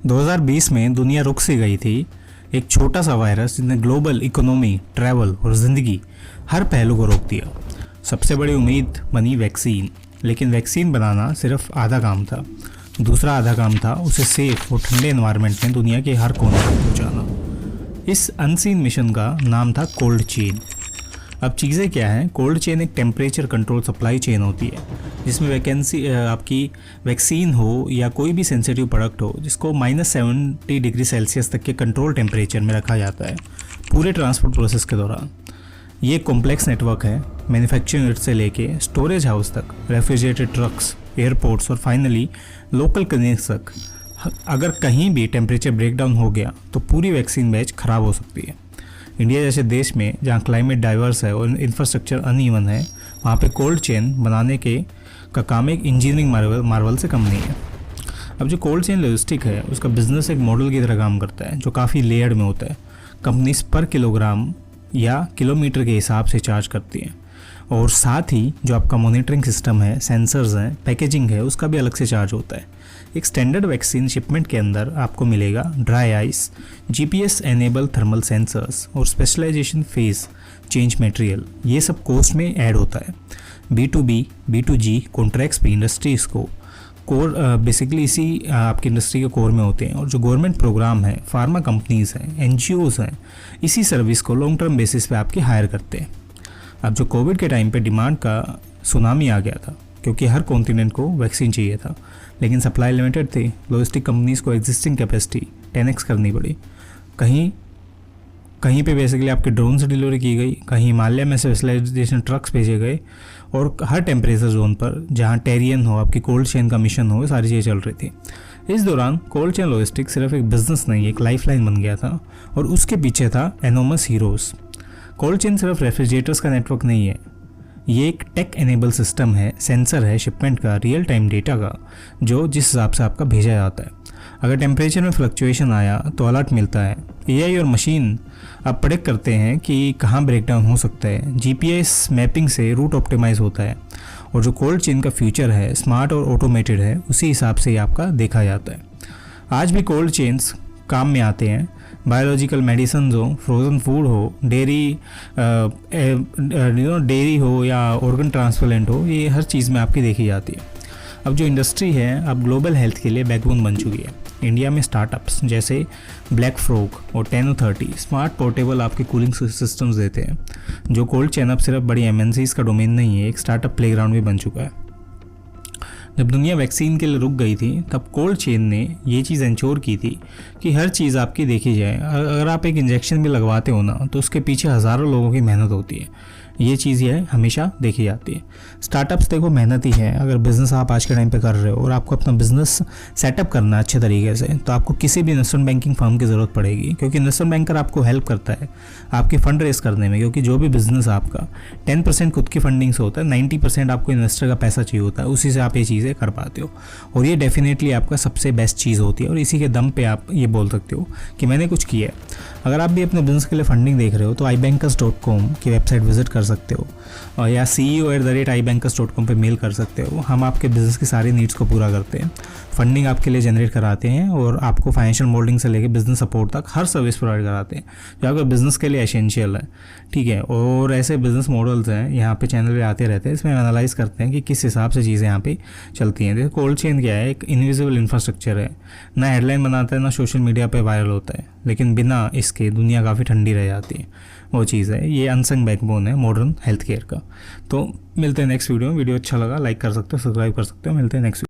2020 में दुनिया रुक सी गई थी। एक छोटा सा वायरस जिसने ग्लोबल इकोनॉमी, ट्रैवल और ज़िंदगी हर पहलू को रोक दिया। सबसे बड़ी उम्मीद बनी वैक्सीन, लेकिन वैक्सीन बनाना सिर्फ आधा काम था। दूसरा आधा काम था उसे सेफ और ठंडे एनवायरनमेंट में दुनिया के हर कोने तक पहुँचाना। इस अनसीन मिशन का नाम था कोल्ड चेन। अब चीज़ें क्या हैं? कोल्ड चेन एक टेम्परेचर कंट्रोल सप्लाई चेन होती है जिसमें आपकी वैक्सीन हो या कोई भी सेंसिटिव प्रोडक्ट हो जिसको -70 डिग्री सेल्सियस तक के कंट्रोल टेम्परेचर में रखा जाता है पूरे ट्रांसपोर्ट प्रोसेस के दौरान। ये कॉम्प्लेक्स नेटवर्क है, मैन्युफैक्चरिंग यूनिट से लेके स्टोरेज हाउस तक, रेफ्रिजरेटेड ट्रक्स, एयरपोर्ट्स और फाइनली लोकल क्लिनिक्स तक। अगर कहीं भी टेम्परेचर ब्रेकडाउन हो गया तो पूरी वैक्सीन बैच खराब हो सकती है। इंडिया जैसे देश में जहाँ क्लाइमेट डाइवर्स है और इंफ्रास्ट्रक्चर अनइवन है, वहाँ पे कोल्ड चेन बनाने का काम एक इंजीनियरिंग मार्वल से कम नहीं है। अब जो कोल्ड चेन लॉजिस्टिक है उसका बिजनेस एक मॉडल की तरह काम करता है जो काफ़ी लेयर्ड में होता है। कंपनीज पर किलोग्राम या किलोमीटर के हिसाब से चार्ज करती हैं और साथ ही जो आपका मॉनिटरिंग सिस्टम है, सेंसर्स हैं, पैकेजिंग है, उसका भी अलग से चार्ज होता है। एक स्टैंडर्ड वैक्सीन शिपमेंट के अंदर आपको मिलेगा dry ice, GPS enable thermal sensors और स्पेशलाइजेशन फेज चेंज मटेरियल। ये सब कॉस्ट में ऐड होता है। B2B, B2G कॉन्ट्रैक्ट्स भी इंडस्ट्रीज़ को कोर बेसिकली इसी आपकी इंडस्ट्री के कोर में होते हैं। और जो गवर्नमेंट प्रोग्राम है, फार्मा कंपनीज़ हैं, NGOs हैं, इसी सर्विस को लॉन्ग टर्म बेसिस पे आपके हायर करते हैं। अब जो कोविड के टाइम पे डिमांड का सुनामी आ गया था क्योंकि हर कॉन्टिनेंट को वैक्सीन चाहिए था, लेकिन सप्लाई लिमिटेड थी। लॉजिस्टिक कंपनीज़ को एग्जिस्टिंग कैपेसिटी 10x करनी पड़ी। कहीं पे बेसिकली आपके ड्रोन से डिलीवरी की गई, कहीं हिमालय में स्पेशलाइजेशन ट्रक्स भेजे गए और हर टेम्परेचर जोन पर जहाँ टेरियन हो, आपकी कोल्ड चेन का मिशन हो, सारी चीज़ें चल रही थी। इस दौरान कोल्ड चेन लॉजिस्टिक सिर्फ एक बिजनेस नहीं, एक लाइफलाइन बन गया था और उसके पीछे था एनोमस हीरोज़। कोल्ड चेन सिर्फ रेफ्रिजरेटर्स का नेटवर्क नहीं है, ये एक टेक एनेबल सिस्टम है, सेंसर है शिपमेंट का, रियल टाइम डेटा का, जो जिस हिसाब से आपका भेजा जाता है। अगर टेम्परेचर में फ्लक्चुएशन आया तो अलर्ट मिलता है। AI और मशीन अब प्रेडिक्ट करते हैं कि कहाँ ब्रेकडाउन हो सकता है। GPS मैपिंग से रूट ऑप्टिमाइज होता है और जो कोल्ड चेन का फ्यूचर है, स्मार्ट और ऑटोमेटेड है, उसी हिसाब से आपका देखा जाता है। आज भी कोल्ड चेन्स काम में आते हैं। बायोलॉजिकल मेडिसिन हो, फ्रोज़न फूड हो, डेयरी हो या ऑर्गन ट्रांसप्लांट हो, ये हर चीज़ में आपकी देखी जाती है। अब जो इंडस्ट्री है अब ग्लोबल हेल्थ के लिए बैकबोन बन चुकी है। इंडिया में स्टार्टअप्स जैसे ब्लैक फ्रॉग और 1030 स्मार्ट पोर्टेबल आपके कूलिंग सिस्टम्स देते हैं। जो कोल्ड चेन अब सिर्फ बड़ी MNCs का डोमेन नहीं है, एक स्टार्टअप प्लेग्राउंड भी बन चुका है। जब दुनिया वैक्सीन के लिए रुक गई थी तब कोल्ड चेन ने ये चीज़ इंश्योर की थी कि हर चीज़ आपकी देखी जाए। अगर आप एक इंजेक्शन भी लगवाते हो ना तो उसके पीछे हज़ारों लोगों की मेहनत होती है। ये चीज़ ये हमेशा देखी जाती है। स्टार्टअप्स देखो मेहनत ही है। अगर बिज़नेस आप आज के टाइम पे कर रहे हो और आपको अपना बिज़नेस सेटअप करना है अच्छे तरीके से, तो आपको किसी भी इन्वेस्टमेंट बैंकिंग फर्म की ज़रूरत पड़ेगी क्योंकि इन्वेस्टमेंट बैंकर आपको हेल्प करता है आपके फंड रेस करने में। क्योंकि जो भी बिज़नेस आपका 10% खुद की फंडिंग से होता है, 90% आपको इन्वेस्टर का पैसा चाहिए होता है, उसी से आप ये चीज़ें कर पाते हो। और ये डेफिनेटली आपका सबसे बेस्ट चीज़ होती है और इसी के दम पे आप ये बोल सकते हो कि मैंने कुछ किया है। अगर आप भी अपने बिज़नेस के लिए फंडिंग देख रहे हो तो ibankers.com की वेबसाइट विजिट कर सकते हो या CEO@ibankers.com पे मेल कर सकते हो। हम आपके बिज़नेस की सारी नीड्स को पूरा करते हैं, फंडिंग आपके लिए जनरेट कराते हैं और आपको फाइनेंशियल मोल्डिंग से लेकर बिज़नेस सपोर्ट तक हर सर्विस प्रोवाइड कराते हैं जो आपके बिज़नेस के लिए एसेंशियल है। ठीक है, और ऐसे बिज़नेस मॉडल्स हैं यहाँ पे चैनल पे आते रहते हैं, इसमें एनालाइज करते हैं कि किस हिसाब से चीज़ें यहाँ पे चलती हैं। देखो कोल्ड चेन क्या है, एक इनविजिबल इंफ्रास्ट्रक्चर है, ना हेडलाइन बनाता है ना सोशल मीडिया पे वायरल होता है, लेकिन बिना इसके दुनिया काफ़ी ठंडी रह जाती है। वो चीज़ है, ये अनसंग बैकबोन है मॉडर्न हेल्थ केयर का। तो मिलते हैं नेक्स्ट वीडियो में। वीडियो अच्छा लगा लाइक कर सकते हो, सब्सक्राइब कर सकते हो। मिलते हैं नेक्स्ट